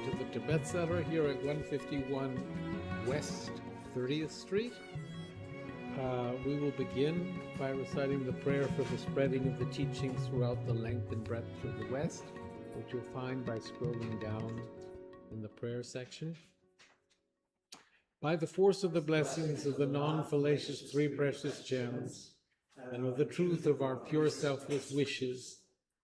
welcome to the Tibet Center here at 151 West 30th Street. We will begin by reciting the prayer for the spreading of the teachings throughout the length and breadth of the West, which you'll find by scrolling down in the prayer section. By the force of the blessings of the non-fallacious three precious gems, and of the truth of our pure selfless wishes,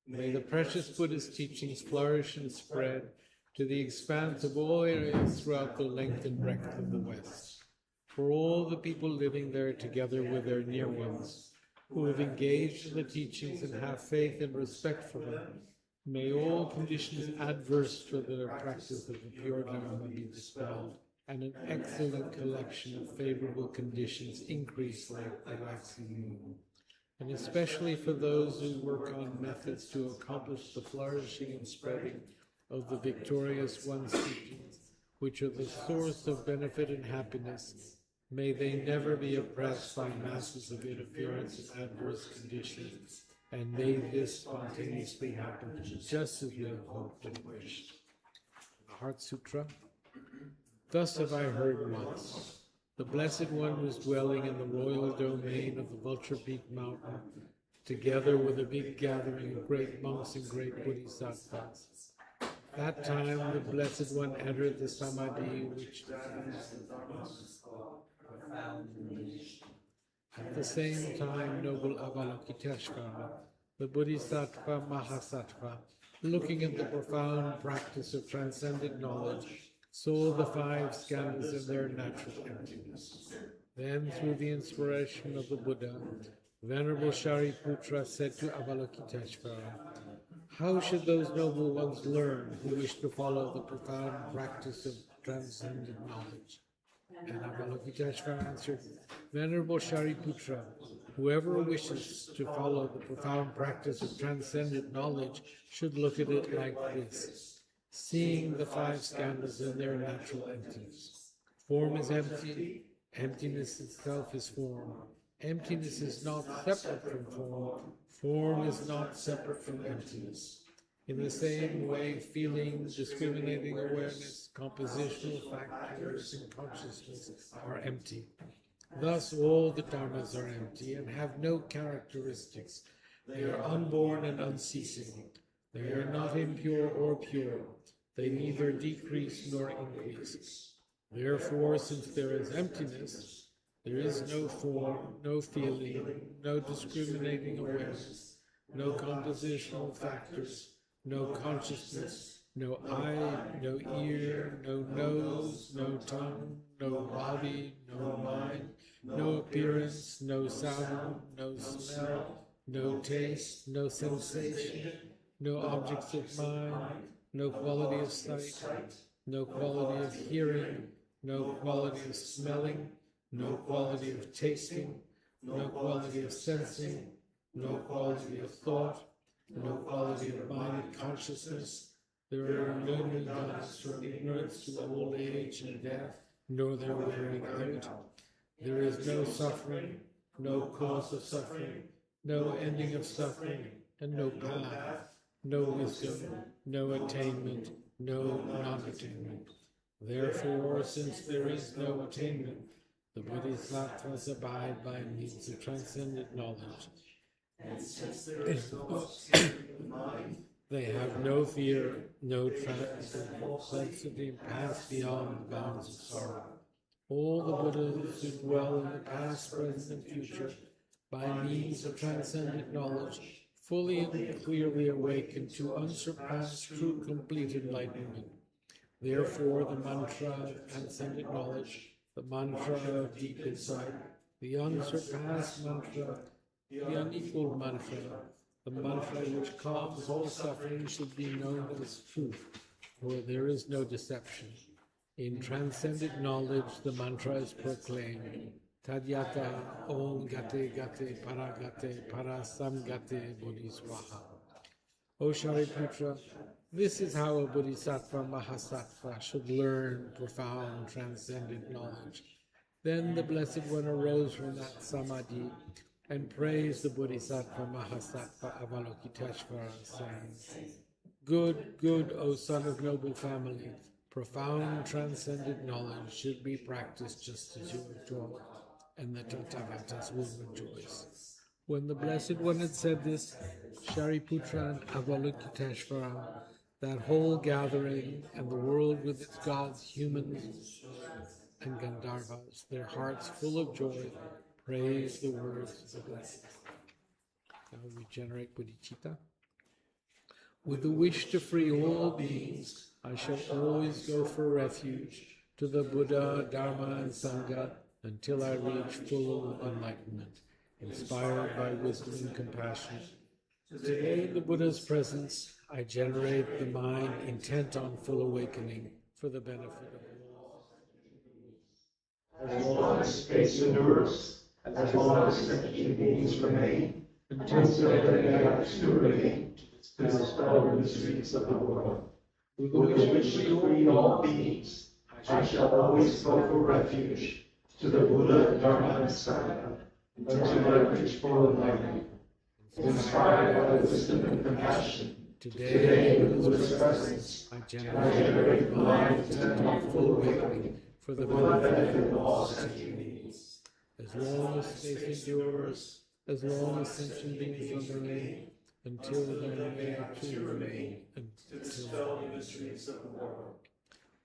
may the precious Buddhist teachings flourish and spread to the expanse of all areas throughout the length and breadth of the West. For all the people living there together with their near ones, who have engaged in the teachings and have faith and respect for them, may all conditions adverse to the practice of the pure Dharma be dispelled, and an excellent collection of favorable conditions increase like the waxing moon. And especially for those who work on methods to accomplish the flourishing and spreading of the victorious one's teachings, which are the source of benefit and happiness, may they never be oppressed by masses of interference and adverse conditions, and may this spontaneously happen just as we have hoped and wished. The Heart Sutra. Thus have I heard once. The Blessed One was dwelling in the royal domain of the Vulture Peak Mountain, together with a big gathering of great monks and great bodhisattvas. That time the Blessed One entered the Samadhi, which at the same time noble Avalokiteshvara, the Bodhisattva Mahasattva, looking at the profound practice of transcendent knowledge, saw the five skandhas in their natural emptiness. Then, through the inspiration of the Buddha, Venerable Shariputra said to Avalokiteshvara, "How should those noble ones learn who wish to follow the profound practice of transcendent knowledge?" And Avalokiteshvara answered, "Venerable Shariputra, whoever wishes to follow the profound practice of transcendent knowledge should look at it like this. Seeing the five skandhas in their natural emptiness. Form is empty, emptiness itself is form. Emptiness is not separate from form, form is not separate from emptiness. In the same way, feeling, discriminating awareness, compositional factors, and consciousness are empty. Thus all the dharmas are empty and have no characteristics. They are unborn and unceasing. They are not impure or pure. They neither decrease nor increase. Therefore, since there is emptiness, there is no form, no feeling, no discriminating awareness, no compositional factors, no consciousness, no eye, no ear, no nose, no tongue, no body, no mind, no appearance, no sound, no smell, no taste, no sensation, no objects of mind, no quality of sight, no quality of hearing, no quality of smelling, no quality of tasting, no quality of sensing, no quality of thought, no quality of mind consciousness. There are no new gods from ignorance to old age and death, nor their wearing out. There is no suffering, no cause of suffering, no ending of suffering, and no path. No wisdom, no attainment, no non-attainment. Therefore, since there is no attainment, the bodhisattvas abide by means of transcendent knowledge. And since there is no mind, they have no fear, no propensity to pass beyond the bounds of sorrow. All the Buddhas who dwell in the past, present, and future, by means of transcendent knowledge, fully and clearly awakened to unsurpassed, true, complete enlightenment. Therefore, the mantra of transcendent knowledge, the mantra of deep insight, the unsurpassed mantra, the unequaled mantra, the mantra which calms all suffering should be known as truth, for there is no deception. In transcendent knowledge, the mantra is proclaimed. Tadyata Om Gate Gate Paragate Parasamgate Bodhiswaha. O Shariputra, this is how a Bodhisattva Mahasattva should learn profound transcendent knowledge. Then the Blessed One arose from that Samadhi and praised the Bodhisattva Mahasattva Avalokiteshvara, saying, Good, good, O son of noble family. Profound transcendent knowledge should be practiced just as you are taught, and the Tathagatas will rejoice. When the Blessed One had said this, Shariputra and Avalokiteshvara, that whole gathering and the world with its gods, humans, and Gandharvas, their hearts full of joy, praised the words of the Blessed. Now we generate bodhicitta. With the wish to free all beings, I shall always go for refuge to the Buddha, Dharma, and Sangha until I reach full enlightenment, inspired by wisdom and compassion. Today, in the Buddha's presence, I generate the mind intent on full awakening for the benefit of all. As long as space endures, as long as sentient beings remain, until they are to remain to dispel the mysteries of the world. With the wish to free all beings, I shall always go for refuge to the Buddha, Dharma, and Sangha until I reach full enlightenment. Inspired by wisdom and compassion, today in the Buddha's presence, I generate the mind intent on full awakening for the benefit of all sentient beings. As long as space endures, as long as sentient beings remain, until they are to remain, to dispel the mysteries of the world.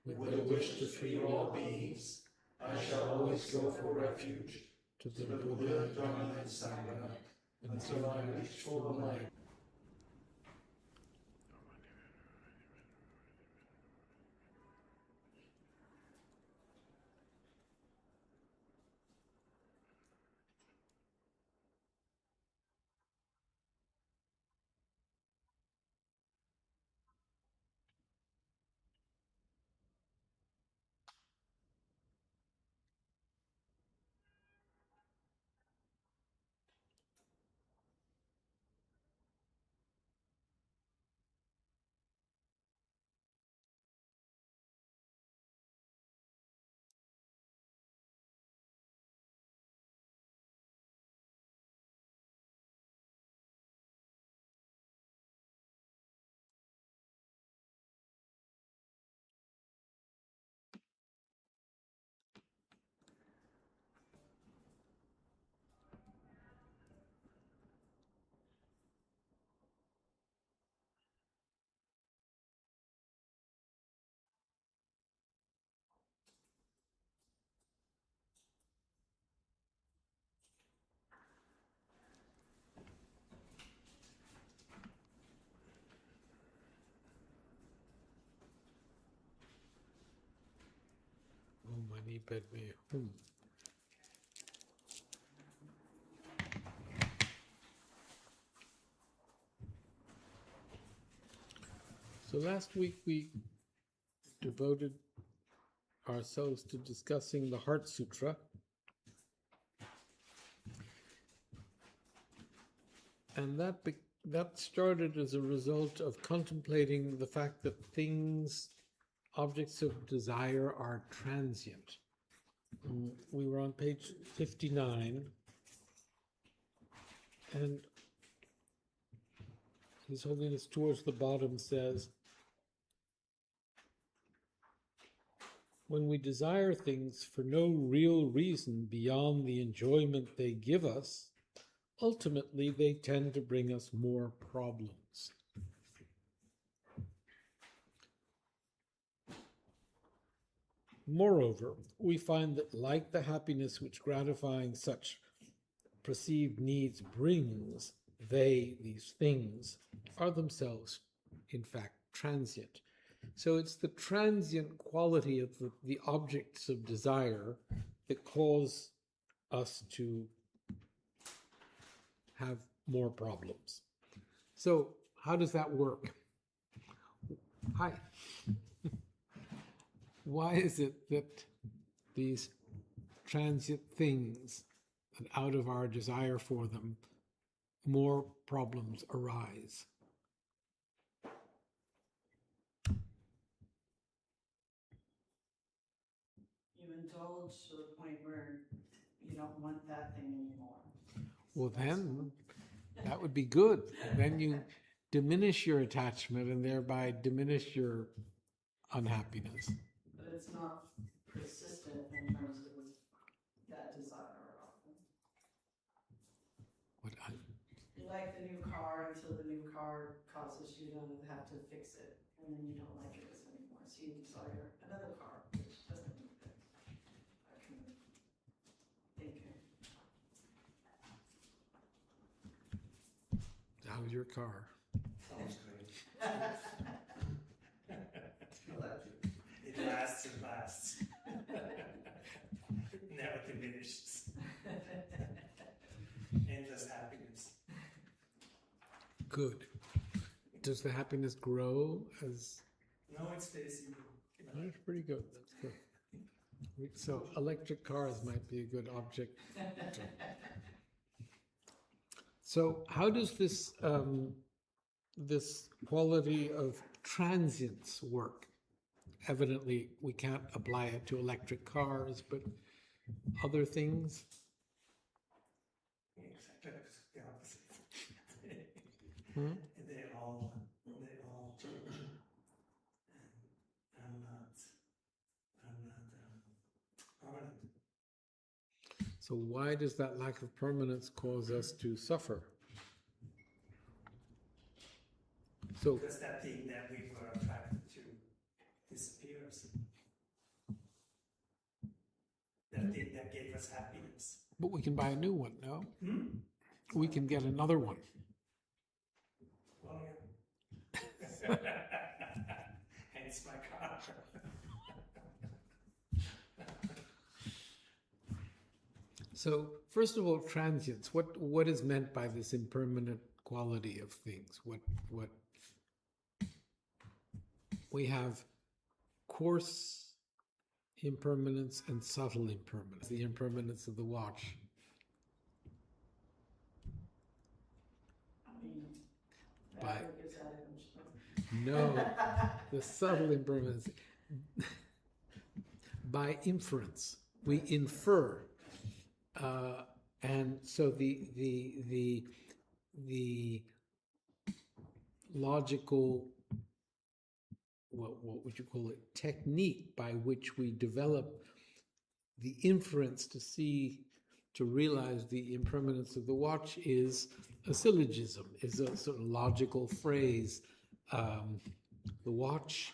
with the wish to free all beings, I shall always go for refuge to the to the Buddha, Buddha, Dharma, Dharma, and and Sangha, Sangha until I reach full enlightenment. Om Mani Padme Hum. So last week we devoted ourselves to discussing the Heart Sutra. And that started as a result of contemplating the fact that things, objects of desire, are transient. We were on page 59, and His Holiness towards the bottom says, when we desire things for no real reason beyond the enjoyment they give us, ultimately they tend to bring us more problems. Moreover, we find that like the happiness which gratifying such perceived needs brings, these things, are themselves, in fact, transient. So it's the transient quality of the objects of desire that cause us to have more problems. So how does that work? Hi. Why is it that these transient things, and out of our desire for them, more problems arise? You indulge to the point where you don't want that thing anymore. Well, then that would be good. Then you diminish your attachment and thereby diminish your unhappiness. But it's not persistent in terms of that desire often. What You like the new car until the new car causes you to have to fix it, and then you don't like it anymore, so you desire another car, which doesn't need it. That kind of thinking. how's your car? Sounds great. It lasts and lasts. Never diminishes. Endless happiness. Good. Does the happiness grow as? No, it stays equal. That's pretty good. That's good. So electric cars might be a good object. So how does this this quality of transience work? Evidently, we can't apply it to electric cars, but other things. Exactly the opposite. Hmm? They all change. And I'm not permanent. So why does that lack of permanence cause us to suffer? So Because that thing that we were attracted to disappears. That thing that gave us happiness. but we can buy a new one, no? Hmm? We can get another one. Oh, yeah. Hence my car. So first of all, transience. What is meant by this impermanent quality of things? What we have coarse impermanence and subtle impermanence. The impermanence of the watch. I mean, By- fabric is out of No, the subtle impermanence. By inference, we infer, and so the logical, what would you call it, technique by which we develop the inference to realize the impermanence of the watch is a syllogism, is a sort of logical phrase. The watch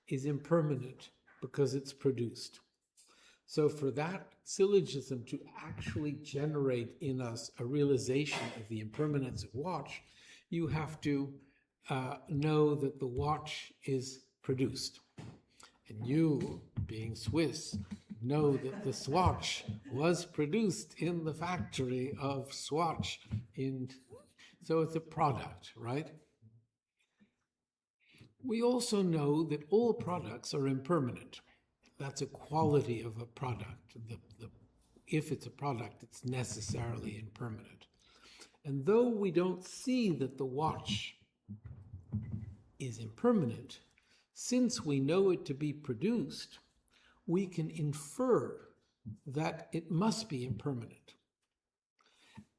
is impermanent because it's produced. So for that syllogism to actually generate in us a realization of the impermanence of watch, you have to know that the watch is produced. And you, being Swiss, know that the Swatch was produced in the factory of Swatch. So it's a product, right? We also know that all products are impermanent. That's a quality of a product. If it's a product, it's necessarily impermanent. And though we don't see that the watch is impermanent, since we know it to be produced, we can infer that it must be impermanent.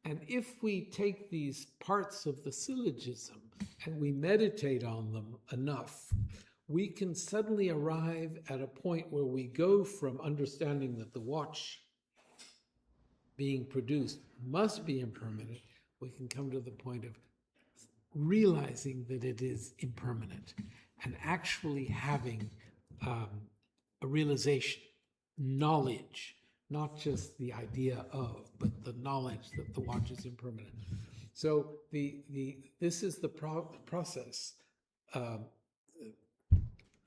And if we take these parts of the syllogism and we meditate on them enough, we can suddenly arrive at a point where we go from understanding that the watch being produced must be impermanent, we can come to the point of realizing that it is impermanent and actually having a realization, knowledge, not just the idea of, but the knowledge that the watch is impermanent. So this is the process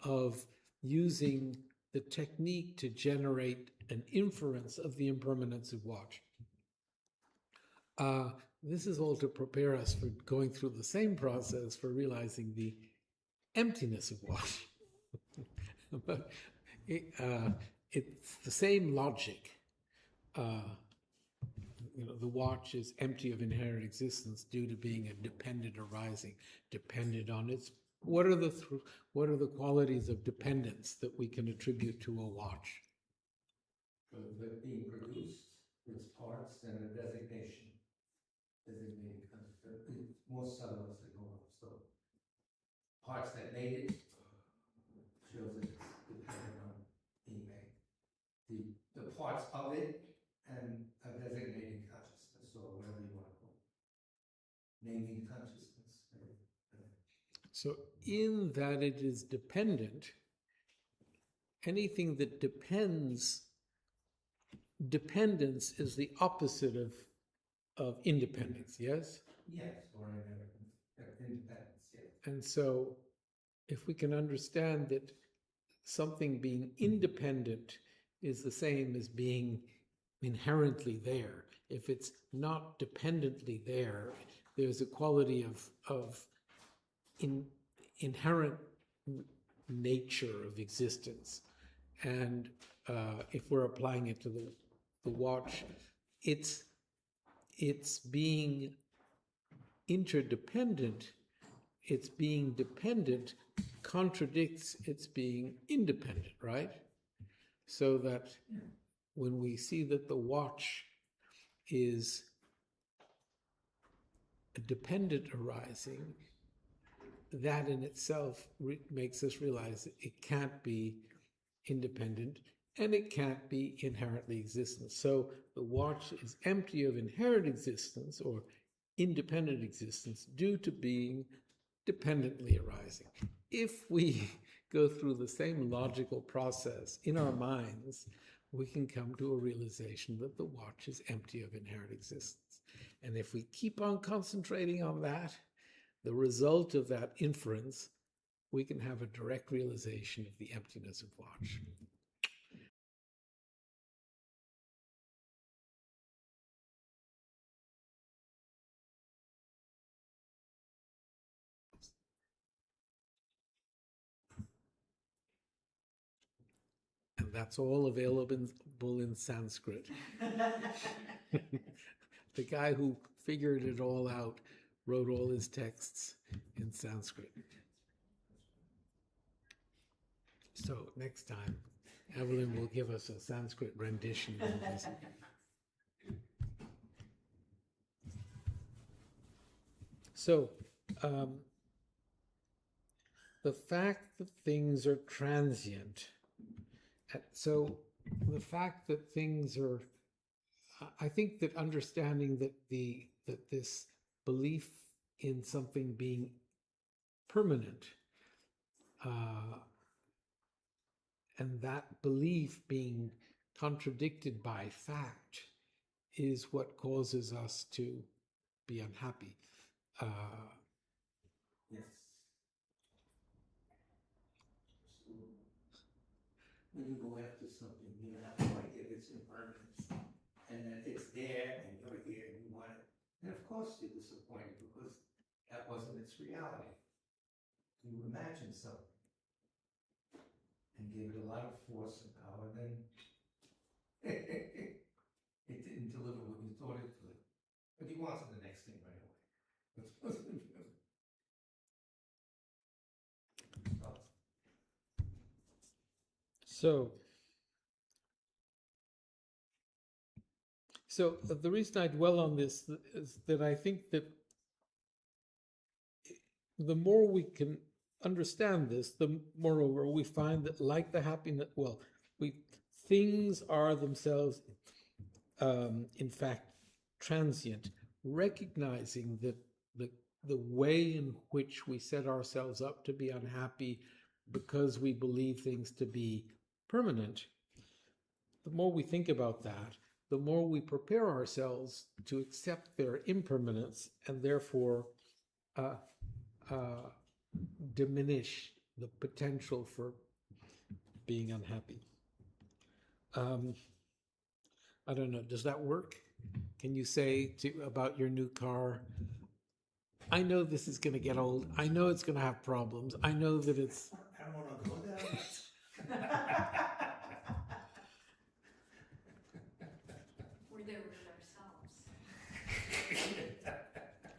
of using the technique to generate an inference of the impermanence of watch. This is all to prepare us for going through the same process for realizing the emptiness of watch. But it's the same logic. The watch is empty of inherent existence due to being a dependent arising, dependent on its. What are the qualities of dependence that we can attribute to a watch? But being produced, its parts and a designation. Designating, most sellers they go up. So parts that made it shows that it's dependent on being made. The parts of it and a designated consciousness, or whatever you want to call it. Naming consciousness. So in that it is dependent, anything that depends, dependence is the opposite of independence, yes? Yes, or independence, yes. And so if we can understand that something being independent is the same as being inherently there. If it's not dependently there, there's a quality of inherent nature of existence. And if we're applying it to the watch, it's being interdependent, its being dependent contradicts its being independent, right? So that when we see that the watch is a dependent arising, that in itself makes us realize that it can't be independent and it can't be inherently existent. So the watch is empty of inherent existence or independent existence due to being dependently arising. If we go through the same logical process in our minds, we can come to a realization that the watch is empty of inherent existence. And if we keep on concentrating on that, the result of that inference, we can have a direct realization of the emptiness of watch. And that's all available in Sanskrit. The guy who figured it all out wrote all his texts in Sanskrit. So next time, Evelyn will give us a Sanskrit rendition of this. So, the fact that things are transient, so the fact that things are, I think that understanding that this belief in something being permanent, and that belief being contradicted by fact is what causes us to be unhappy. Yes. When you go after something, you have no idea its impermanence, and then it's there, and you're here, and you want it. And of course you're disappointed because that wasn't its reality. You imagined something and gave it a lot of force and power, and then it didn't deliver what you thought it could. But you wanted the next thing right away. Which wasn't really. So the reason I dwell on this is that I think that the more we can understand this, the moreover we find that, like the happiness, things are themselves, in fact, transient. Recognizing that the way in which we set ourselves up to be unhappy because we believe things to be permanent, the more we think about that, the more we prepare ourselves to accept their impermanence and therefore diminish the potential for being unhappy. I don't know, does that work? Can you say about your new car, I know this is going to get old. I know it's going to have problems. I know that it's... I don't want to go there. We're there with ourselves.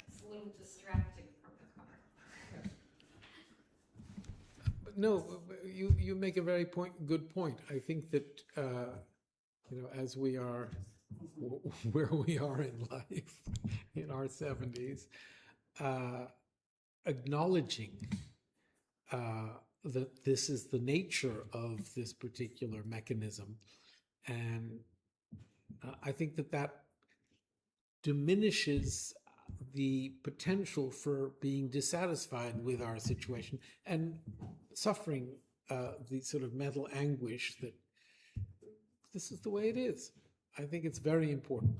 It's a little distracting from the car. But no, you make a very good point. I think that, as we are where we are in life, in our 70s, acknowledging that this is the nature of this particular mechanism. And I think that that diminishes the potential for being dissatisfied with our situation and suffering the sort of mental anguish that this is the way it is. I think it's very important.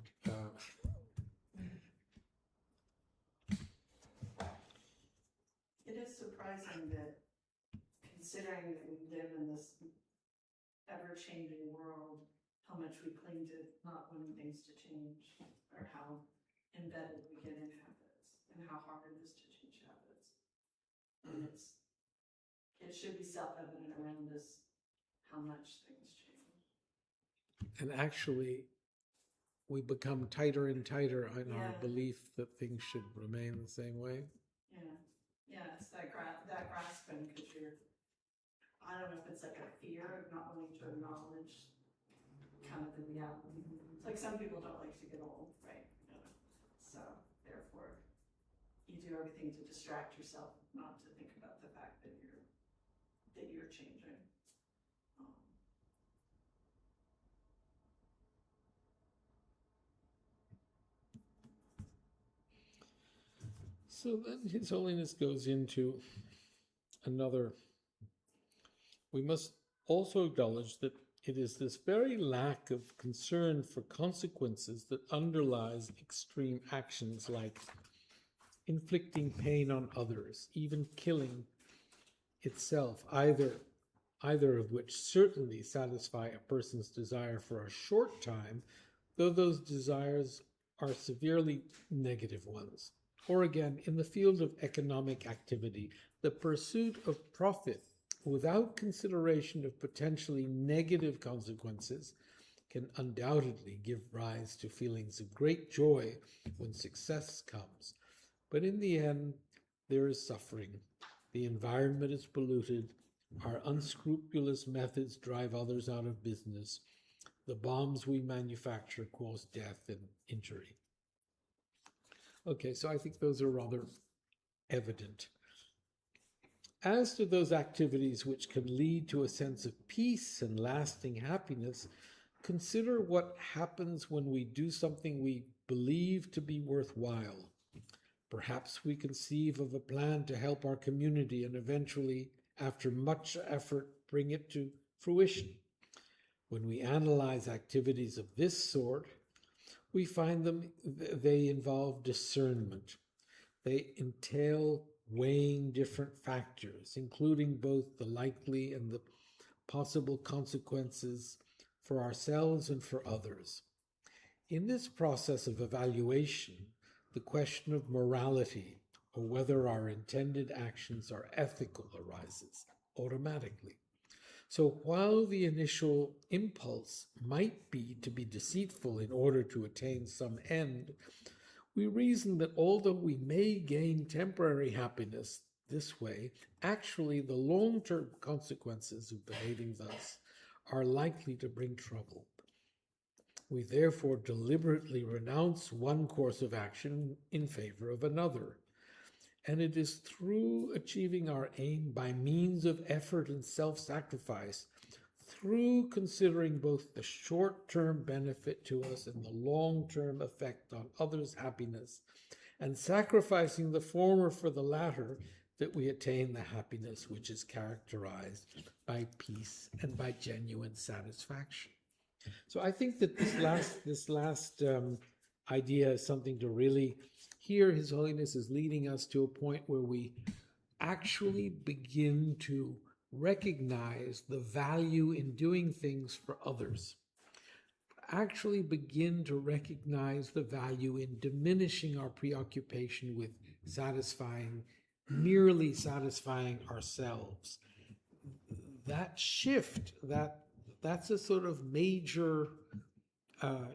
It is surprising that, considering that we live in this ever-changing world, how much we cling to not wanting things to change, or how embedded we get in habits, and how hard it is to change habits. And it should be self-evident around us how much things change. And actually, we become tighter and tighter in our Yeah. belief that things should remain the same way. Yeah, it's that grasping, because I don't know if it's like a fear of not wanting to acknowledge kind of the reality. It's like some people don't like to get old, right? So therefore, you do everything to distract yourself, not to think about the fact that you're changing. So then His Holiness goes into another. We must also acknowledge that it is this very lack of concern for consequences that underlies extreme actions like inflicting pain on others, even killing itself, either of which certainly satisfy a person's desire for a short time, though those desires are severely negative ones. Or again, in the field of economic activity, the pursuit of profit without consideration of potentially negative consequences can undoubtedly give rise to feelings of great joy when success comes. But in the end, there is suffering. The environment is polluted. Our unscrupulous methods drive others out of business. The bombs we manufacture cause death and injury. Okay, so I think those are rather evident. As to those activities which can lead to a sense of peace and lasting happiness, consider what happens when we do something we believe to be worthwhile. Perhaps we conceive of a plan to help our community and eventually, after much effort, bring it to fruition. When we analyze activities of this sort, we find they involve discernment. They entail weighing different factors, including both the likely and the possible consequences for ourselves and for others. In this process of evaluation, the question of morality, or whether our intended actions are ethical, arises automatically. So while the initial impulse might be to be deceitful in order to attain some end, we reason that although we may gain temporary happiness this way, actually the long-term consequences of behaving thus are likely to bring trouble. We therefore deliberately renounce one course of action in favor of another. And it is through achieving our aim by means of effort and self-sacrifice, through considering both the short-term benefit to us and the long-term effect on others' happiness, and sacrificing the former for the latter, that we attain the happiness which is characterized by peace and by genuine satisfaction. So I think that this last idea is something to really hear. His Holiness is leading us to a point where we actually begin to recognize the value in doing things for others. Actually begin to recognize the value in diminishing our preoccupation with merely satisfying ourselves. That shift, that's a sort of major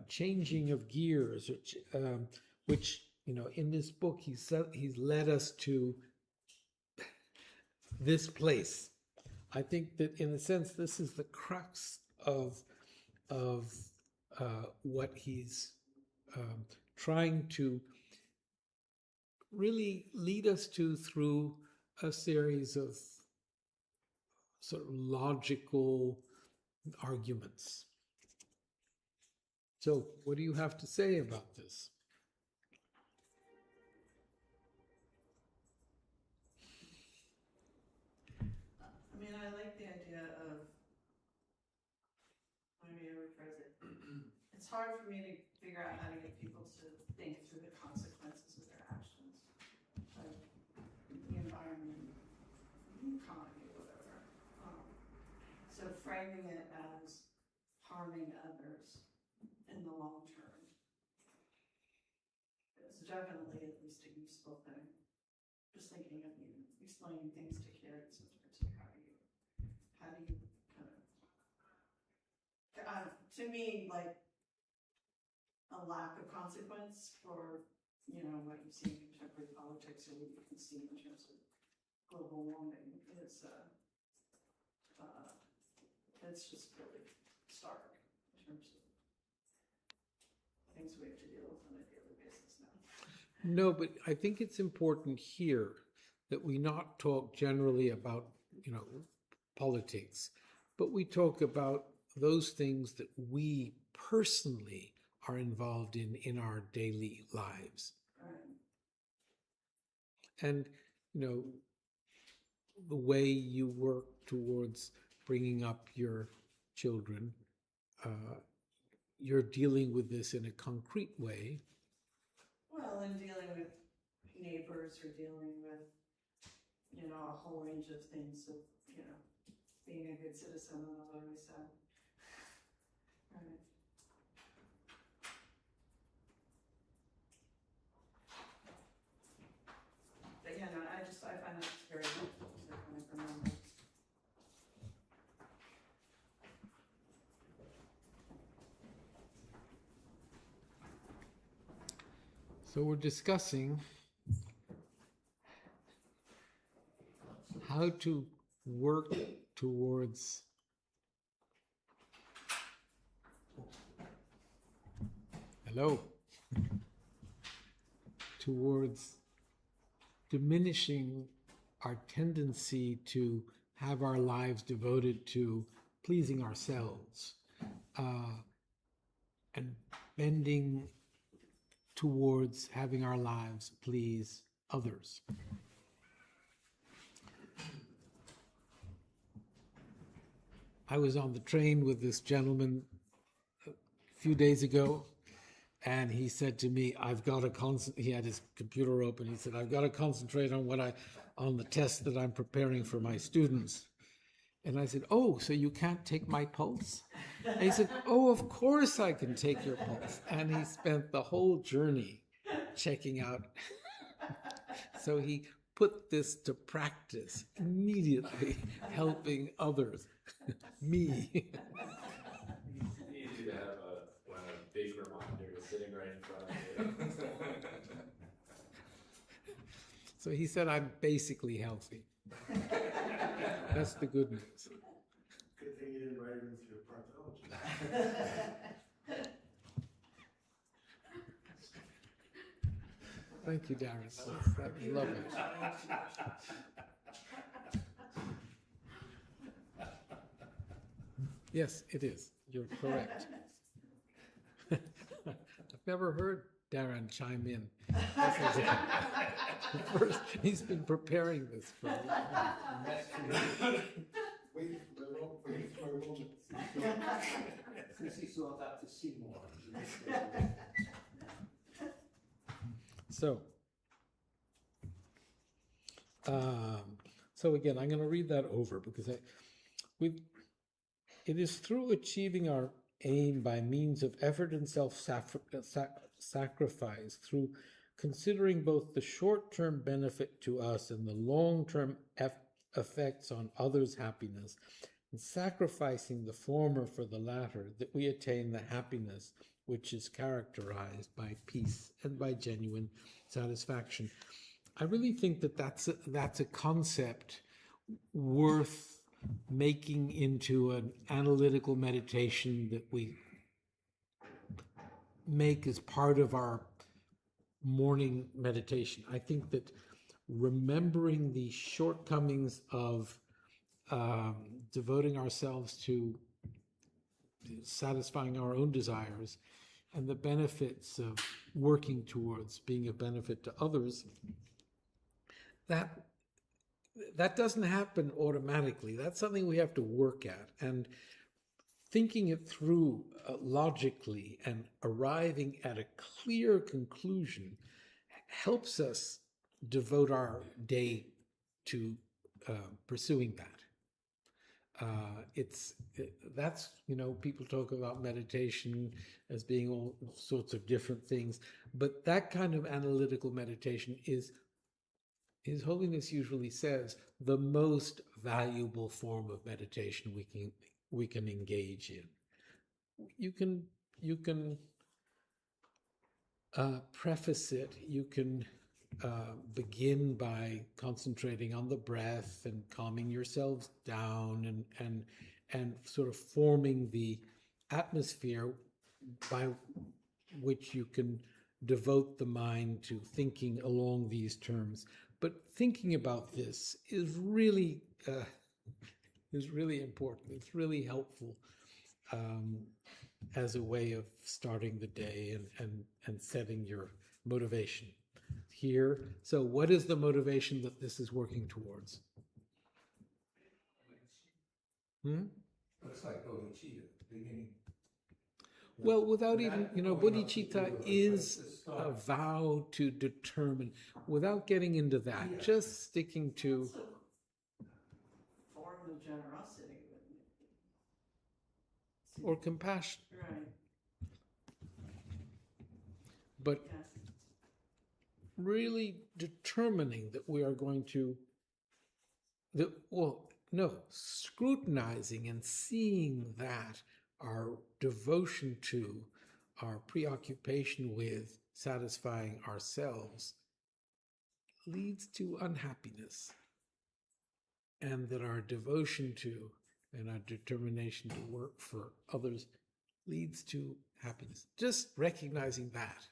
changing of gears, which in this book he's led us to this place. I think that in a sense this is the crux of what he's trying to really lead us to through a series of sort of logical arguments. So, what do you have to say about this? I mean, I like the idea of, maybe I rephrase it. It's hard for me to figure out how to get people to think through the consequences of their actions, like the environment, the economy, whatever. So framing it as harming others in the long term is definitely at least a useful thing. Just thinking of you explaining things to kids in terms of how do you kind of, to me, like a lack of consequence for, you know, what you see in contemporary politics or what you can see in terms of global warming is, it's just really stark in terms of things we have to deal with on a daily basis now. No, but I think it's important here that we not talk generally about, you know, politics, but we talk about those things that we personally are involved in our daily lives. Right. And, you know, the way you work towards bringing up your children, you're dealing with this in a concrete way. Well, and dealing with neighbors or dealing with, you know, a whole range of things of, you know, being a good citizen, and as I always said. Right. But yeah, no, I find it very helpful to kind of remember. So we're discussing how to work towards towards diminishing our tendency to have our lives devoted to pleasing ourselves, and bending towards having our lives please others. I was on the train with this gentleman a few days ago, and he said to me, I've got to he had his computer open, he said, I've got to concentrate on the test that I'm preparing for my students. And I said, oh, so you can't take my pulse? And he said, oh, of course I can take your pulse. And he spent the whole journey checking out. So he put this to practice immediately, helping others. Me. Easy to have when a big reminder is sitting right in front of you. So he said, I'm basically healthy. That's the good news. Good thing you didn't write it into your proctology. Thank you, Darren. That was lovely. Yes, it is. You're correct. I've never heard Darren chime in. This is first, he's been preparing this for a while. Wait for my moment. Since he saw Dr. Seymour. So again, I'm going to read that over because it is through achieving our aim by means of effort and self-sacrifice, through considering both the short-term benefit to us and the long-term effects on others' happiness, and sacrificing the former for the latter, that we attain the happiness which is characterized by peace and by genuine satisfaction. I really think that that's a concept worth making into an analytical meditation that we make as part of our morning meditation. I think that remembering the shortcomings of devoting ourselves to satisfying our own desires, and the benefits of working towards being a benefit to others, that doesn't happen automatically. That's something we have to work at. And thinking it through logically and arriving at a clear conclusion helps us devote our day to pursuing that. That's, people talk about meditation as being all sorts of different things, but that kind of analytical meditation is, His Holiness usually says, the most valuable form of meditation we can engage in. You can preface it. You can begin by concentrating on the breath and calming yourselves down and sort of forming the atmosphere by which you can devote the mind to thinking along these terms. But thinking about this is really important. It's really helpful as a way of starting the day and setting your motivation here. So what is the motivation that this is working towards? Looks like bodhicitta at the beginning. Well, without even, bodhicitta is a vow to determine, without getting into that, just sticking to. It's a form of generosity, Or compassion. right? But Yes. really determining that we are going to, scrutinizing and seeing that our devotion to, our preoccupation with satisfying ourselves leads to unhappiness, and that our devotion to and our determination to work for others leads to happiness. Just recognizing that.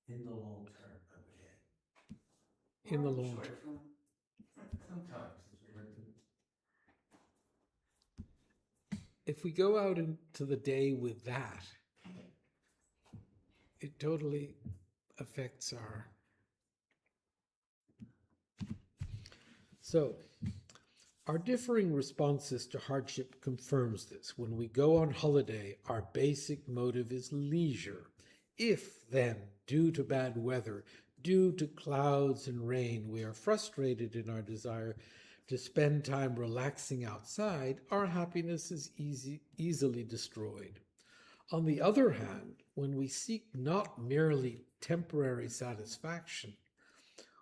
In the long term, I would add. In the Or long short term. Sometimes. If we go out into the day with that, it totally affects our. So, our differing responses to hardship confirms this. When we go on holiday, our basic motive is leisure. If then, due to bad weather, due to clouds and rain, we are frustrated in our desire to spend time relaxing outside, our happiness is easily destroyed. On the other hand, when we seek not merely temporary satisfaction,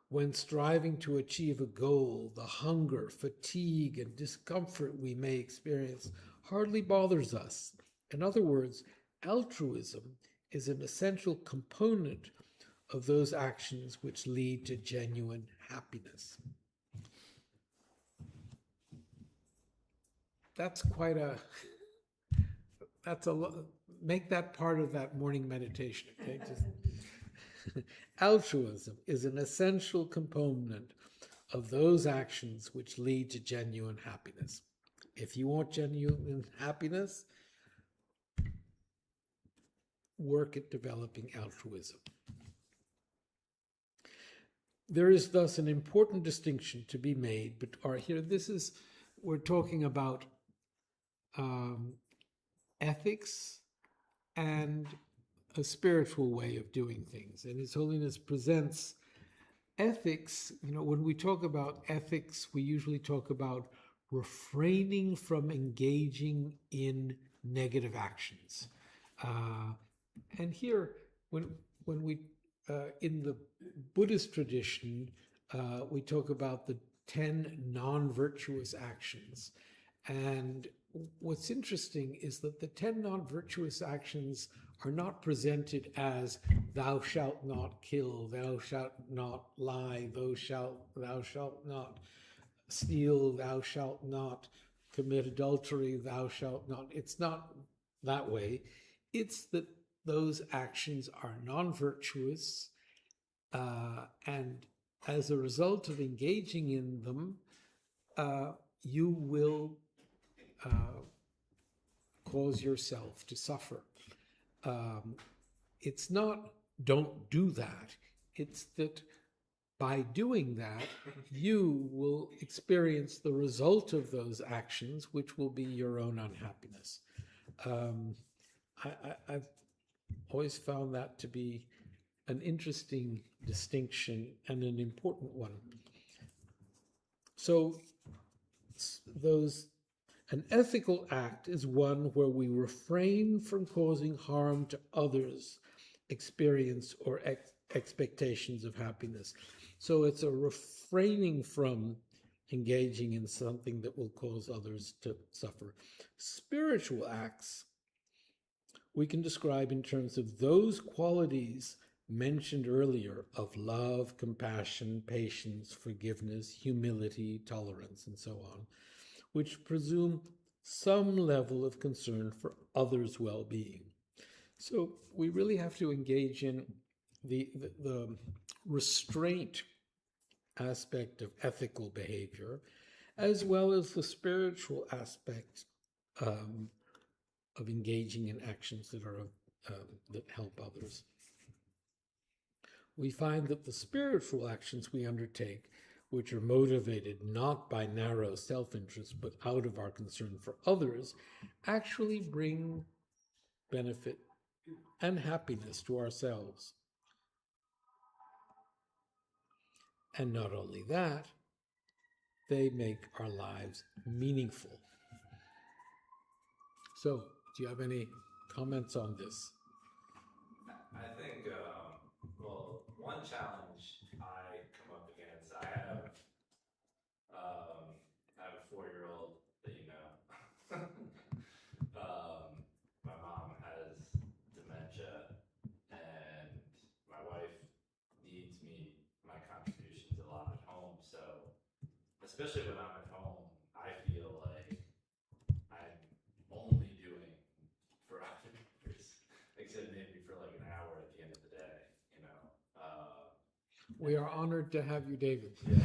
when striving to achieve a goal, the hunger, fatigue, and discomfort we may experience hardly bothers us. In other words, altruism is an essential component of those actions which lead to genuine happiness. That's quite make that part of that morning meditation, okay? Altruism is an essential component of those actions which lead to genuine happiness. If you want genuine happiness, work at developing altruism. There is thus an important distinction to be made, but we're talking about ethics and a spiritual way of doing things. And His Holiness presents ethics. When we talk about ethics, we usually talk about refraining from engaging in negative actions. And here, when we in the Buddhist tradition, we talk about the 10 non-virtuous actions. And what's interesting is that the 10 non-virtuous actions are not presented as thou shalt not kill, thou shalt not lie, thou shalt not steal, thou shalt not commit adultery, thou shalt not. It's not that way. It's that those actions are non-virtuous, and as a result of engaging in them, you will cause yourself to suffer. It's not don't do that. It's that by doing that, you will experience the result of those actions, which will be your own unhappiness. I've always found that to be an interesting distinction and an important one. So an ethical act is one where we refrain from causing harm to others' experience or expectations of happiness. So it's a refraining from engaging in something that will cause others to suffer. Spiritual acts we can describe in terms of those qualities mentioned earlier of love, compassion, patience, forgiveness, humility, tolerance, and so on, which presume some level of concern for others' well-being. So we really have to engage in the restraint aspect of ethical behavior, as well as the spiritual aspect of engaging in actions that are that help others. We find that the spiritual actions we undertake, which are motivated not by narrow self-interest but out of our concern for others, actually bring benefit and happiness to ourselves. And not only that, they make our lives meaningful. So, do you have any comments on this? I think, well, one challenge I come up against, I have a 4-year-old that you know. My mom has dementia, and my wife needs my contributions a lot at home. So, especially when I'm at home, I feel like I'm only doing for others, except maybe for like an hour at the end of the day, you know. We are honored to have you, David. Yeah.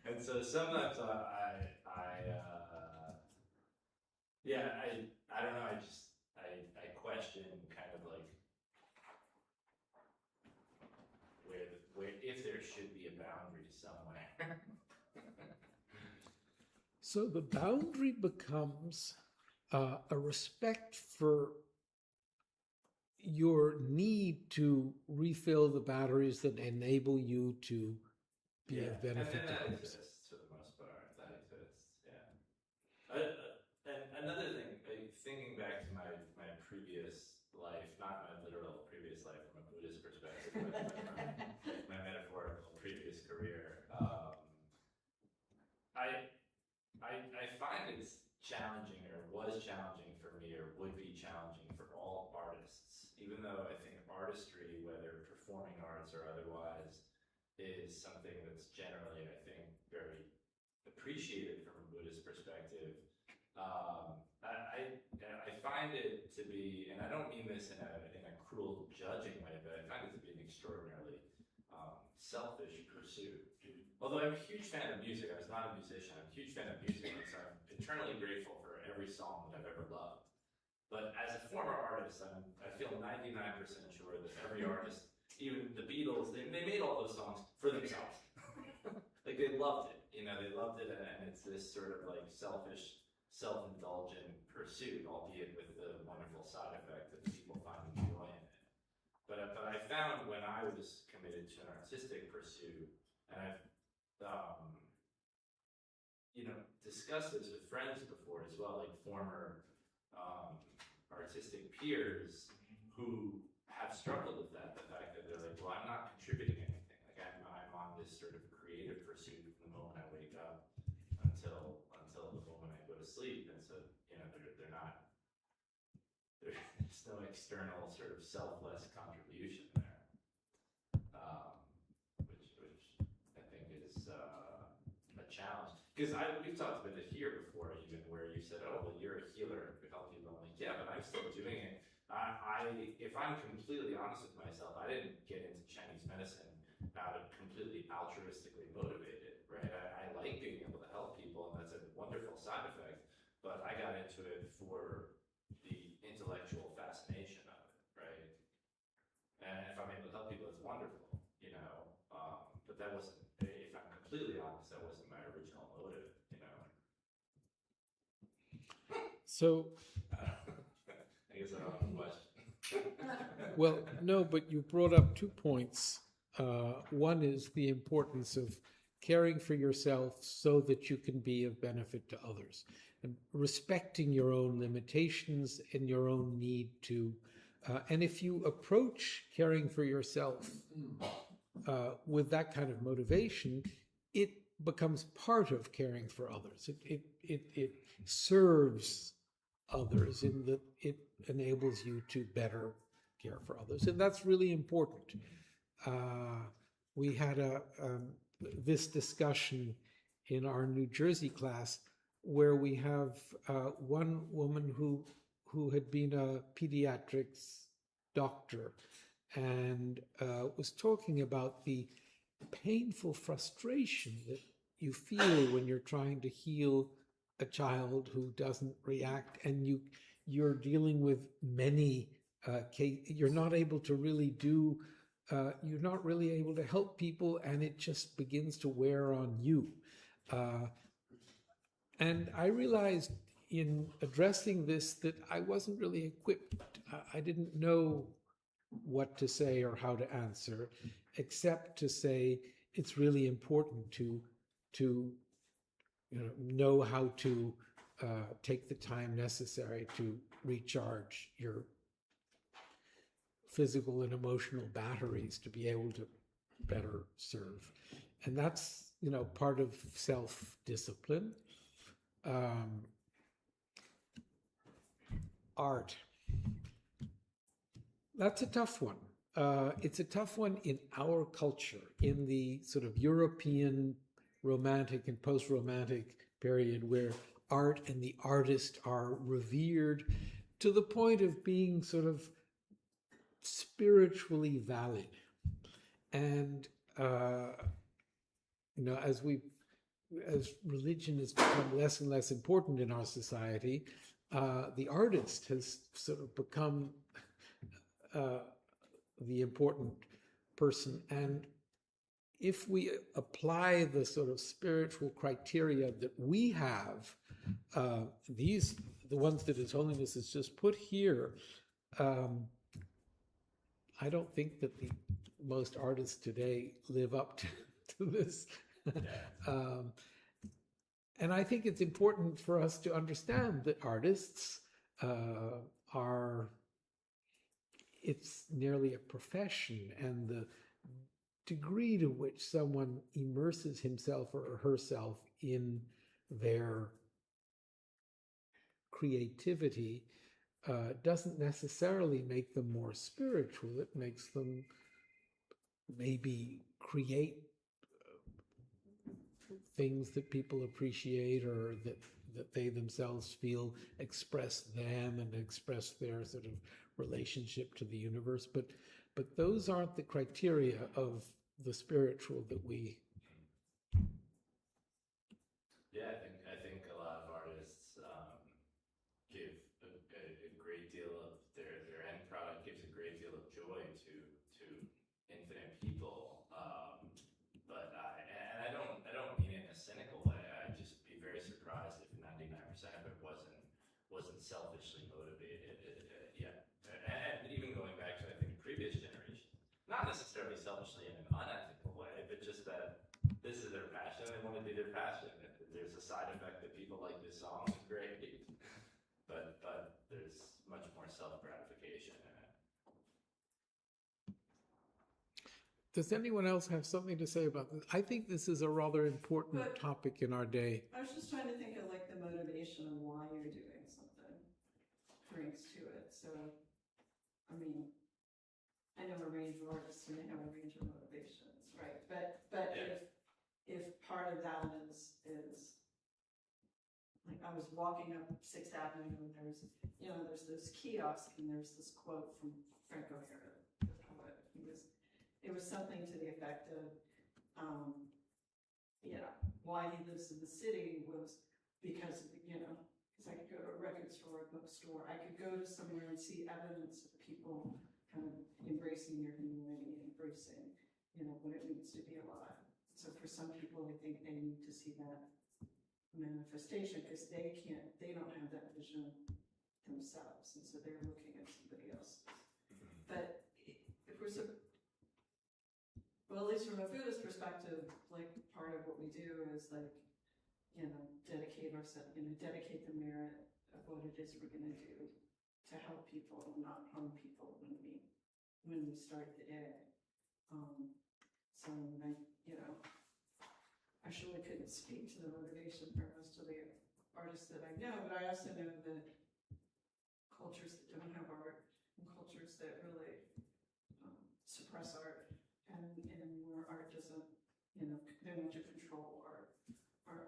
And so sometimes I don't know, I question kind of like where if there should be a boundary somewhere. So the boundary becomes a respect for your need to refill the batteries that enable you to be of benefit and to that others. exists for the most part. That exists, yeah. And another thing, thinking back to my previous life, not my literal previous life from a Buddhist perspective, but my metaphorical previous career, I find it's challenging, or was challenging for me, or would be challenging for all artists, even though I think artistry, whether performing arts or otherwise, is something that's generally, I think, very appreciated from a Buddhist perspective. I find it to be, and I don't mean this in a cruel, judging way, but I find it to be an extraordinarily selfish pursuit. Although I'm a huge fan of music, I was not a musician, I'm a huge fan of music, so I'm eternally grateful for every song that I've ever loved. But as a former artist, I feel 99% sure that every artist, even the Beatles, they made all those songs for themselves. Like they loved it, you know, they loved it, and it's this sort of like selfish, self-indulgent pursuit, albeit with the wonderful side effect of people finding joy in it. But I found when I was committed to an artistic pursuit, and I've discussed this with friends before as well, like former artistic peers who have struggled with that, the fact that they're like, well, I'm not contributing anything. Like I'm on this sort of creative pursuit from the moment I wake up until the moment I go to sleep. And so, you know, there's no external sort of selfless contribution there. Which I think is a challenge. Because we've talked about it here before, even where you said, "Oh, well, you're a healer who helped people." I'm like, yeah, but I'm still doing it. If I'm completely honest with myself, I didn't get into Chinese medicine out of completely altruistically motivated. right? I like being able to help people, and that's a wonderful side effect, but I got into it for the intellectual fascination of it, right? And if I'm able to help people, it's wonderful, you know, but that wasn't, if I'm completely honest, that wasn't my original motive, you know? So, I guess I don't have a question. well, no, but you brought up 2 points. One is the importance of caring for yourself so that you can be of benefit to others, and respecting your own limitations and your own need to. And if you approach caring for yourself with that kind of motivation, it becomes part of caring for others. It serves others in that it enables you to better care for others, and that's really important. We had this discussion in our New Jersey class where we have one woman who had been a pediatrics doctor and was talking about the painful frustration that you feel when you're trying to heal a child who doesn't react, and you're dealing with many cases. You're not able to really do. You're not really able to help people, and it just begins to wear on you. And I realized in addressing this that I wasn't really equipped. I didn't know what to say or how to answer, except to say it's really important to know how to take the time necessary to recharge your physical and emotional batteries to be able to better serve. And that's, part of self-discipline. Art. That's a tough one. It's a tough one in our culture, in the sort of European romantic and post-romantic period where art and the artist are revered to the point of being sort of spiritually valid. And, as religion has become less and less important in our society, the artist has sort of become the important person. And if we apply the sort of spiritual criteria that we have, the ones that His Holiness has just put here, I don't think that the most artists today live up to this. And I think it's important for us to understand that artists it's nearly a profession, and the degree to which someone immerses himself or herself in their creativity doesn't necessarily make them more spiritual. It makes them maybe create things that people appreciate, or that they themselves feel express them and express their sort of relationship to the universe. But those aren't the criteria of the spiritual that we. Yeah, I think a lot of artists give a great deal of their end product gives a great deal of joy to infinite people. But I don't mean it in a cynical way. I'd just be very surprised if 99% of it wasn't selfishly motivated. And even going back to, I think, previous generations, not necessarily selfishly in an unethical way, but just that this is their passion. They want to do their passion. If there's a side effect that people like this song, great. But there's much more self-gratification in it. Does anyone else have something to say about this? I think this is a rather important topic in our day. I was just trying to think of like the motivation of why you're doing something brings to it. So, I mean, I know a range of artists and they have a range of motivations, right? But Yeah. if part of that is like I was walking up 6th Avenue and there's this kiosk and there's this quote from Frank O'Hara, the poet. It was something to the effect of, you know, why he lives in the city was because, you know, because I could go to a record store, a bookstore, I could go to somewhere and see evidence of people kind of embracing their humanity, embracing, you know, what it means to be alive. So for some people, I think they need to see that manifestation because they don't have that vision themselves, and so they're looking at somebody else's. But if we're well, at least from a Buddhist perspective, like part of what we do is like, you know, dedicate ourselves, you know, dedicate the merit of what it is we're going to do to help people and not harm people when we start the day. So you know, I surely couldn't speak to the motivation for most of the artists that I know, but I also know that cultures that don't have art and cultures that really suppress art and where art doesn't, you know, they want to control art, I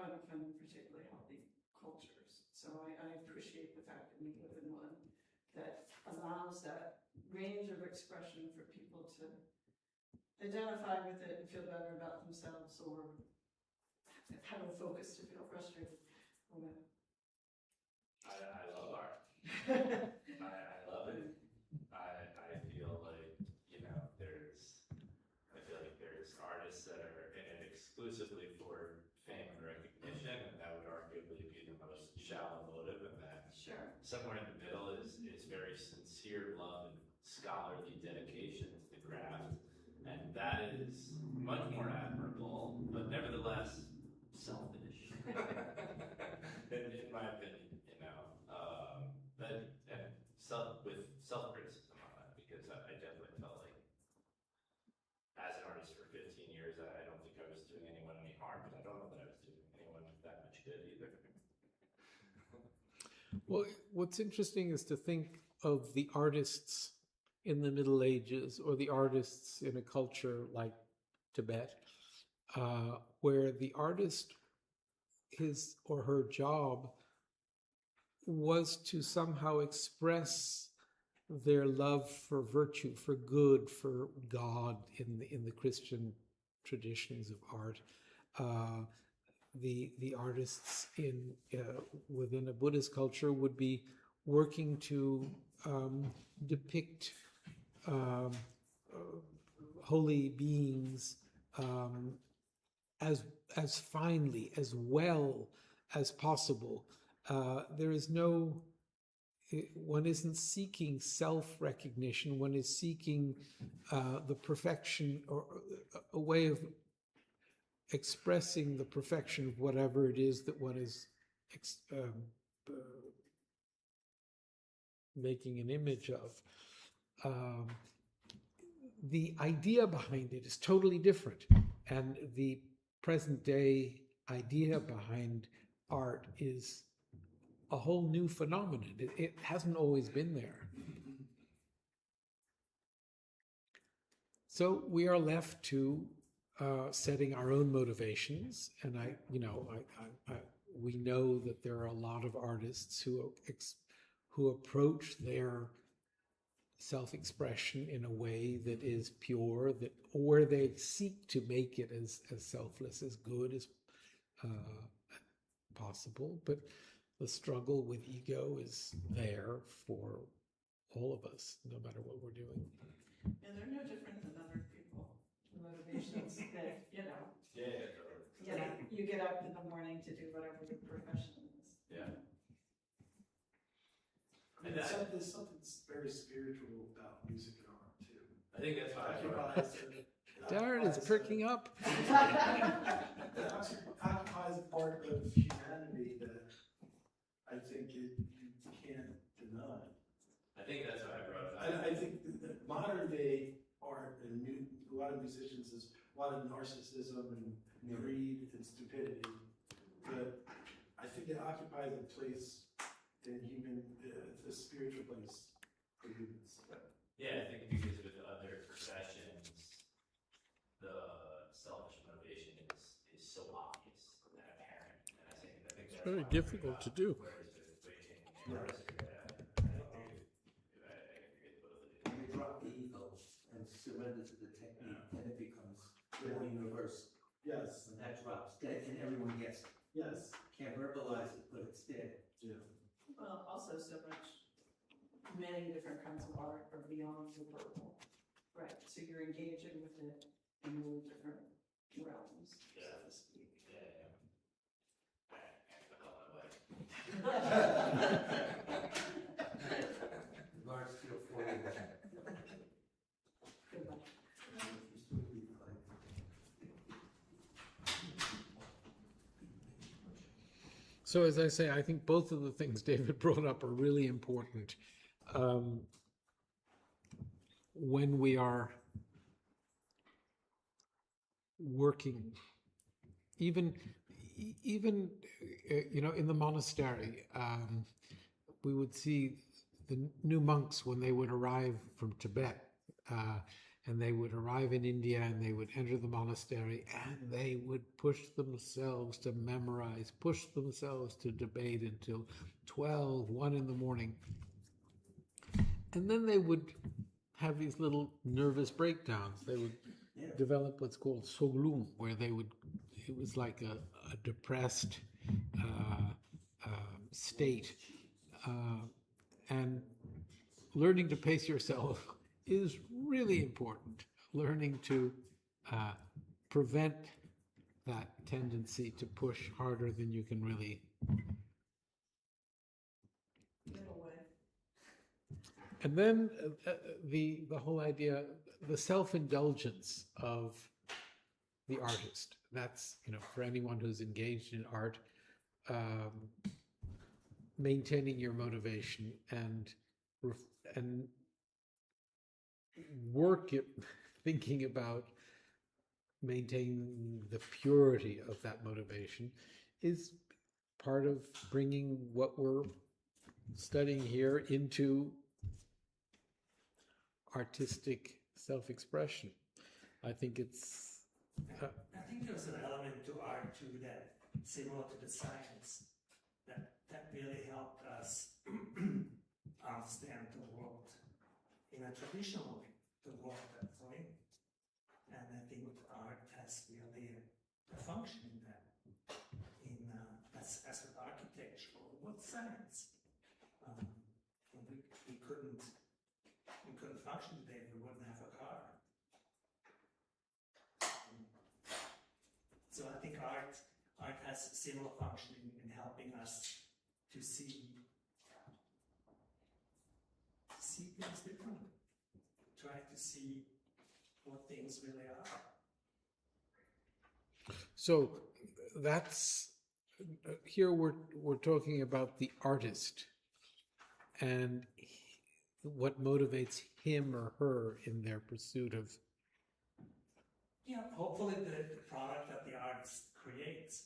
don't find them particularly healthy cultures. So I appreciate the fact that we live in one that allows that range of expression for people to identify with it and feel better about themselves or have a focus to feel frustrated. I love art. I love it. I feel like, you know, I feel like there's artists that are in it exclusively for fame and recognition, and that would arguably be the most shallow motive, and then Sure. somewhere in the middle is very sincere love and scholarly dedication to the craft, and that is much more admirable, but nevertheless selfish. in my opinion, you know, with self-criticism on that, because I definitely felt like, as an artist for 15 years, I don't think I was doing anyone any harm, but I don't know that I was doing anyone that much good either. Well, what's interesting is to think of the artists in the Middle Ages or the artists in a culture like Tibet, where the artist, his or her job was to somehow express their love for virtue, for good, for God in the Christian traditions of art. The artists within a Buddhist culture would be working to depict holy beings as finely, as well as possible. There is one isn't seeking self-recognition, one is seeking the perfection or a way of expressing the perfection of whatever it is that one is making an image of. The idea behind it is totally different, and the present day idea behind art is a whole new phenomenon. It hasn't always been there. So we are left to setting our own motivations, and we know that there are a lot of artists who approach their self-expression in a way that is pure, or they seek to make it as selfless, as good as possible. But the struggle with ego is there for all of us, no matter what we're doing. And they're no different than other people. Motivations that, you know. Yeah, totally. You know, you get up in the morning to do whatever your profession is. Yeah. I mean, there's something very spiritual about music and art too. I think that's why Darren is perking up. It occupies a part of humanity that I think you can't deny. I think that's why I brought it up. I think that modern day art and a lot of musicians is a lot of narcissism and greed and stupidity, but I think it occupies a place in a spiritual place for humans. Yeah, I think because with other professions, the selfish motivation is so obvious and apparent, and I think that's Very difficult to do. They drop the ego and surrender to the technique, and it becomes more universal. Yes. And that drops dead, and everyone gets it. Yes. Can't verbalize it, but it's there. Yeah. Well, also so much, many different kinds of art are beyond the verbal, right? So you're engaging with it in many different realms. Yeah. So to speak. Yeah. Large scale for you. Good luck. So as I say, I think both of the things David brought up are really important. When we are working, even in the monastery, we would see the new monks when they would arrive from Tibet, and they would arrive in India and they would enter the monastery and they would push themselves to memorize, push themselves to debate until 12, 1 in the morning. And then they would have these little nervous breakdowns. They would develop what's called soglum, where it was like a depressed state. And learning to pace yourself is really important. Learning to prevent that tendency to push harder than you can really. Middle way. And then the whole idea, the self-indulgence of the artist. That's, for anyone who's engaged in art, maintaining your motivation and work at thinking about maintaining the purity of that motivation is part of bringing what we're studying here into artistic self-expression. I think it's I think there's an element to art too that, similar to the science, that really helped us understand the world in a traditional way, the world that we're in. And I think art has really a function in that, as with architecture or with science. We couldn't function today if we wouldn't have a car. So I think art has a similar function in helping us to see things differently, try to see what things really are. so that's here we're talking about the artist and what motivates him or her in their pursuit of. Yeah, hopefully the product that the artist creates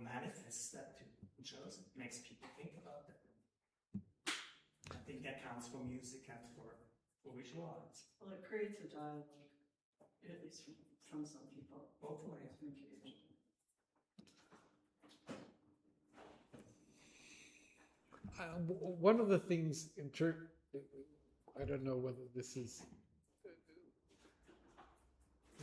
manifests that too, shows it, makes people think about that. I think that counts for music and for visual arts. Well, it creates a dialogue, at least from some people. Hopefully. One of the things in church, I don't know whether this is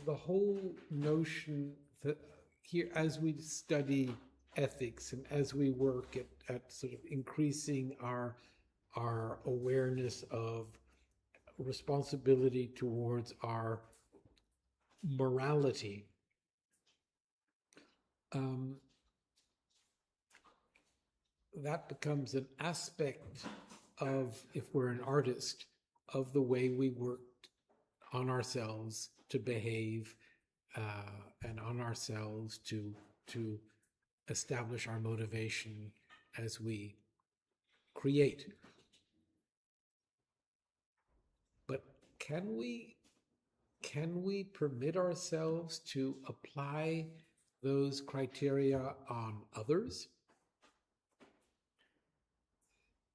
the whole notion that here, as we study ethics and as we work at sort of increasing our awareness of responsibility towards our morality, that becomes an aspect of, if we're an artist, of the way we work on ourselves to behave and on ourselves to establish our motivation as we create. But can we permit ourselves to apply those criteria on others?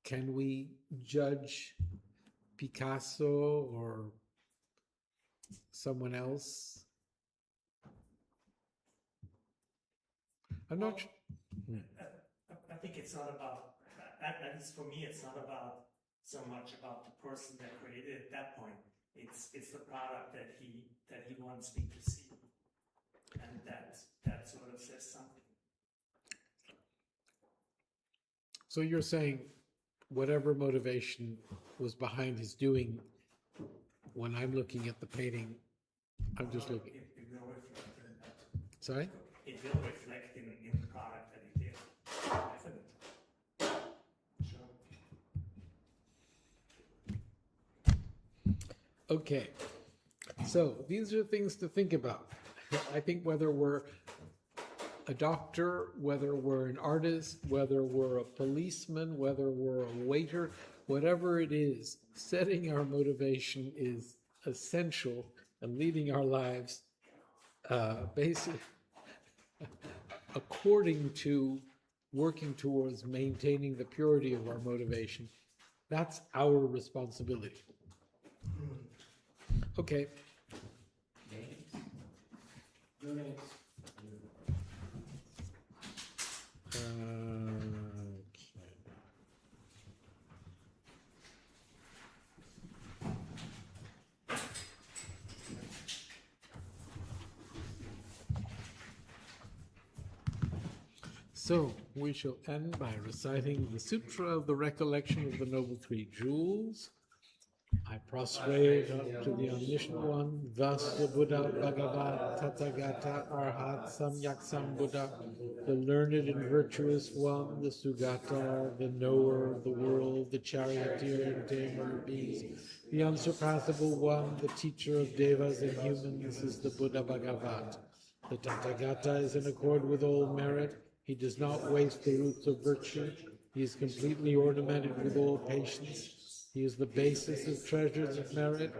Can we judge Picasso or someone else? I'm not sure. I think it's not about, at least for me, it's not about so much about the person that created it at that point. it's the product that he wants me to see, and that sort of says something. So you're saying whatever motivation was behind his doing, when I'm looking at the painting, I'm just looking. It will reflect in that. Sorry? It will reflect in the product that he did. Definitely. Sure. Okay. So these are things to think about. I think whether we're a doctor, whether we're an artist, whether we're a policeman, whether we're a waiter, whatever it is, setting our motivation is essential and leading our lives basically according to working towards maintaining the purity of our motivation. That's our responsibility. Okay. So we shall end by reciting the Sutra of the Recollection of the Noble Three Jewels. I prostrate up to the Omniscient One, thus the Buddha, Bhagavat, Tathagata, Arhat, Samyak Sambuddha, the learned and virtuous one, the Sugata, the knower of the world, the charioteer and tamer of beasts, the unsurpassable one, the teacher of devas and humans is the Buddha Bhagavat. The Tathagata is in accord with all merit. He does not waste the roots of virtue. He is completely ornamented with all patience. He is the basis of treasures of merit.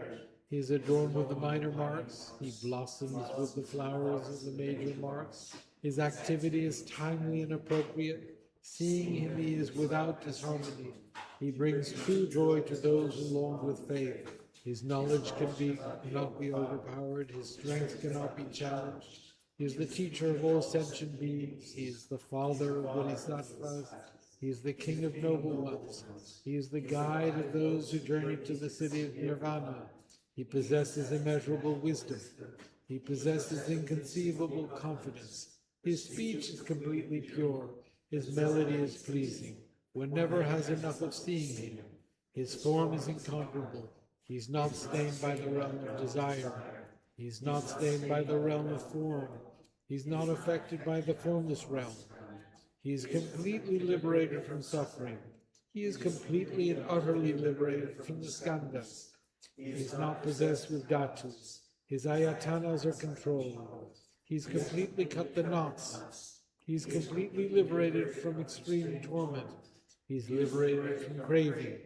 He is adorned with the minor marks. He blossoms with the flowers of the major marks. His activity is timely and appropriate. Seeing him, he is without disharmony. He brings true joy to those who long with faith. His knowledge cannot be overpowered. His strength cannot be challenged. He is the teacher of all sentient beings. He is the father of bodhisattvas. He is the king of noble ones. He is the guide of those who journey to the city of Nirvana. He possesses immeasurable wisdom. He possesses inconceivable confidence. His speech is completely pure. His melody is pleasing. One never has enough of seeing him. His form is incomparable. He is not stained by the realm of desire. He is not stained by the realm of form. He is not affected by the formless realm. He is completely liberated from suffering. He is completely and utterly liberated from the skandhas. He is not possessed with dhatus. His ayatanas are controlled. He's completely cut the knots. He's completely liberated from extreme torment. He's liberated from craving.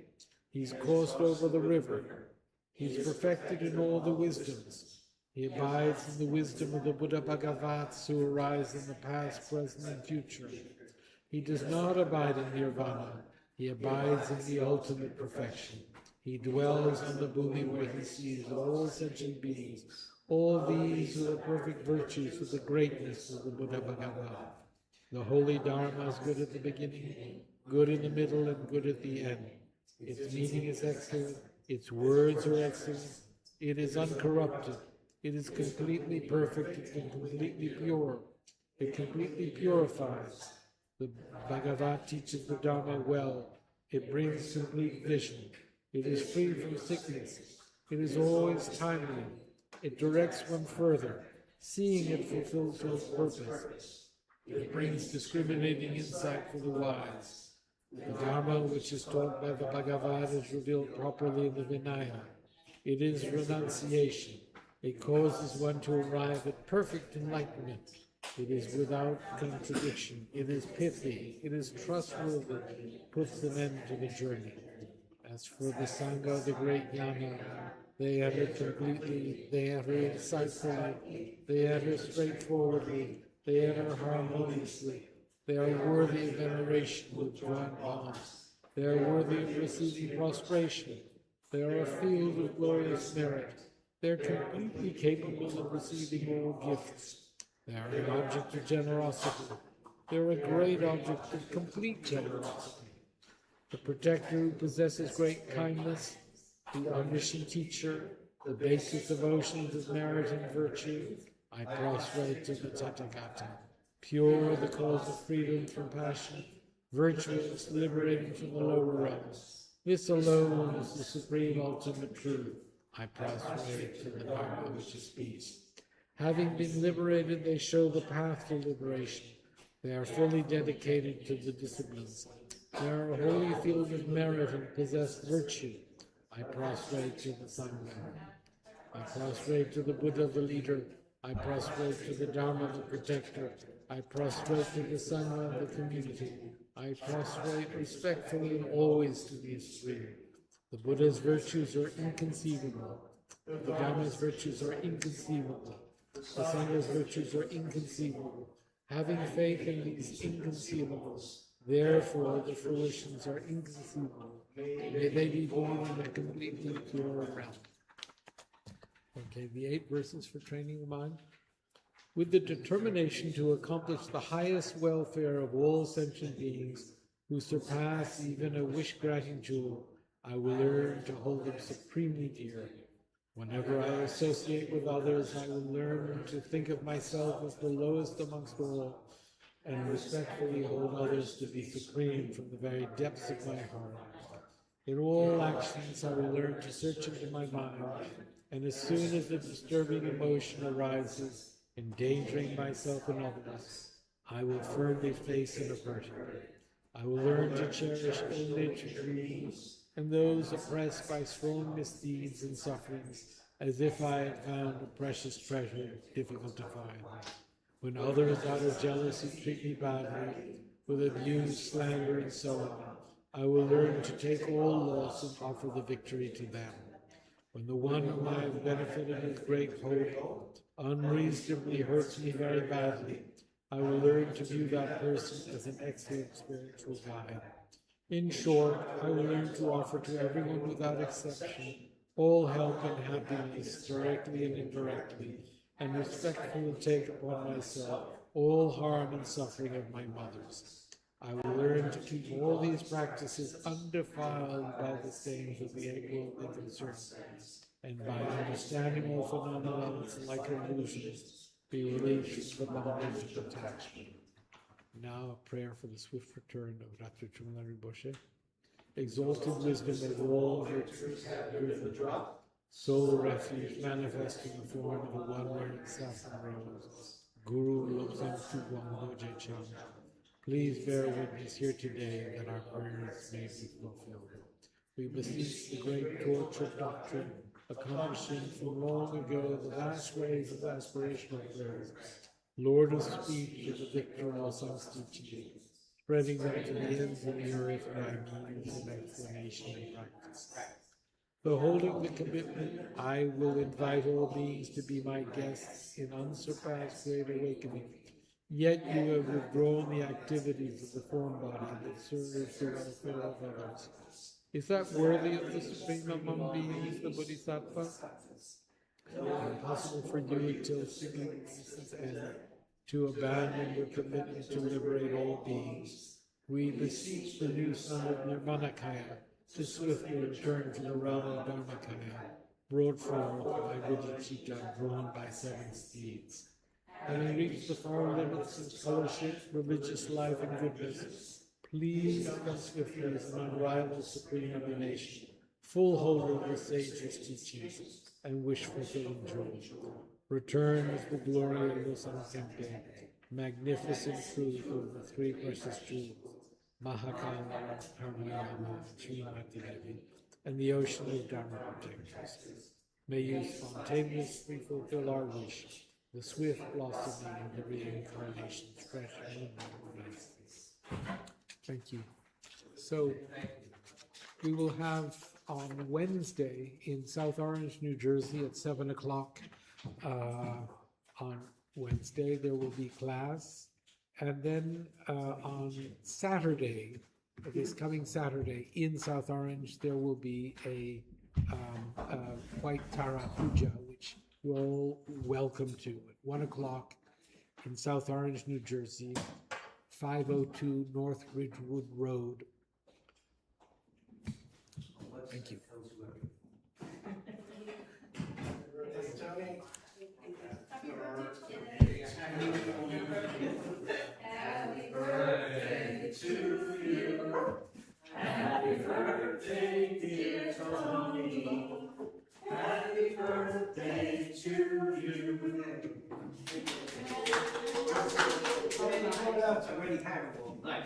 He's crossed over the river. He's perfected in all the wisdoms. He abides in the wisdom of the Buddha Bhagavats who arise in the past, present, and future. He does not abide in nirvana. He abides in the ultimate perfection. He dwells on the Bhumi where he sees all sentient beings. All these are the perfect virtues of the greatness of the Buddha Bhagavat. The holy Dharma is good at the beginning, good in the middle, and good at the end. Its meaning is excellent. Its words are excellent. It is uncorrupted. It is completely perfect and completely pure. It completely purifies. The Bhagavat teaches the Dharma well. It brings complete vision. It is free from sickness. It is always timely. It directs one further. Seeing it fulfills one's purpose. It brings discriminating insight for the wise. The Dharma which is taught by the Bhagavat is revealed properly in the Vinaya. It is renunciation. It causes one to arrive at perfect enlightenment. It is without contradiction. It is pithy. It is trustworthy. It puts an end to the journey. As for the Sangha, the great Jnana, they utter completely, they utter insightfully, they utter straightforwardly, they utter harmoniously. They are worthy of veneration with joint bonds. They are worthy of receiving prostration. They are a field of glorious merit. They are completely capable of receiving all gifts. They are an object of generosity. They are a great object of complete generosity. The protector who possesses great kindness, the omniscient teacher, the basis of oceans of merit and virtue, I prostrate to the Tathagata. Pure, the cause of freedom from passion, virtuous, liberating from the lower realms. This alone is the supreme ultimate truth. I prostrate to the Dharma, which is peace. Having been liberated, they show the path to liberation. They are fully dedicated to the disciplines. They are a holy field of merit and possess virtue. I prostrate to the Sangha. I prostrate to the Buddha, the leader. I prostrate to the Dharma, the protector. I prostrate to the Sangha, the community. I prostrate respectfully and always to the Supreme. The Buddha's virtues are inconceivable. The Dharma's virtues are inconceivable. The Sangha's virtues are inconceivable. Having faith in these inconceivables, therefore the fruitions are inconceivable. May they be born in a completely pure realm. Okay, the 8 verses for training the mind. With the determination to accomplish the highest welfare of all sentient beings who surpass even a wish-granting jewel, I will learn to hold them supremely dear. Whenever I associate with others, I will learn to think of myself as the lowest amongst all, and respectfully hold others to be supreme from the very depths of my heart. In all actions, I will learn to search into my mind, and as soon as a disturbing emotion arises, endangering myself and others, I will firmly face and avert it. I will learn to cherish image and dreams, and those oppressed by strong misdeeds and sufferings, as if I had found a precious treasure difficult to find. When others out of jealousy treat me badly, with abuse, slander, and so on, I will learn to take all loss and offer the victory to them. When the one whom I have benefited with great hope unreasonably hurts me very badly, I will learn to view that person as an excellent spiritual guide. In short, I will learn to offer to everyone without exception all help and happiness, directly and indirectly, and respectfully take upon myself all harm and suffering of my mothers. I will learn to keep all these practices undefiled by the stains of the 8 worldly concerns, and by understanding all phenomena like illusions, be released from the bondage of attachment. Now a prayer for the swift return of Dr. Trungpa Rinpoche. Exalted wisdom of all virtues have driven the drop, sole refuge manifest in the form of a one-wearing saffron rose, Guru Lobsang Tugwang Doje Chang. Please bear witness here today that our prayers may be fulfilled. We beseech the great torch of doctrine, accomplishing from long ago the last ways of aspirational prayers, Lord of speech of the victor all songs teaching, spreading them to the ends of the earth by means of explanation and practice. Though holding the commitment, I will invite all beings to be my guests in unsurpassed great awakening. Yet you have withdrawn the activities of the form body that serves the welfare of others. Is that worthy of the supreme among beings, the Bodhisattva? Is it possible for you until singing existence end to abandon your commitment to liberate all beings? We beseech the new son of Nirmanakaya to swiftly return to the realm of Dharmakaya, brought forth by Bodhicitta, drawn by 7 steeds. Having reached the far limits of scholarship, religious life, and goodness, please come swiftly as an unrivaled supreme emanation, full holder of the sage's teachings, and wish-fulfilling joy. Return as the glory of the Samkhempe, magnificent truth of the 3 precious jewels, Mahakala, Parmayama, Srimati Devi, and the ocean of Dharma protectors. May you spontaneously fulfill our wish, the swift blossoming of the reincarnation's fresh moon. Thank you. So we will have on Wednesday in South Orange, New Jersey at 7 o'clock. On Wednesday there will be class, and then on Saturday, this coming Saturday in South Orange, there will be a White Tara Puja, which you're all welcome to at 1 o'clock in South Orange, New Jersey, 502 North Ridgewood Road. Thank you. Happy birthday to you. I already had it all night.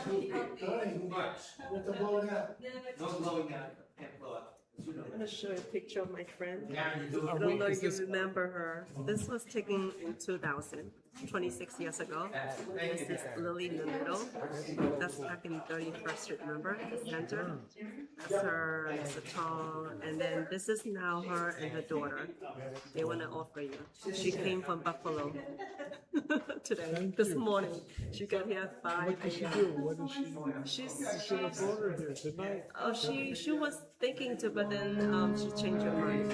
Too much. You have to blow it out. No blowing out. Can't blow out. You know I'm gonna show you a picture of my friend. that. Yeah, you do I it. don't know is if you this- remember her. This was taken in 2000, 26 years ago. This is Lily in the middle. That's back in 31st Street, remember, the center? That's her, it's a tall, and then this is now her and her daughter. They wanna offer you. She came from Buffalo today, this morning. She got here at 5 What did she a.m. do? What did she do? She's, You should have brought her here tonight. oh, she was thinking to, but then she changed her mind.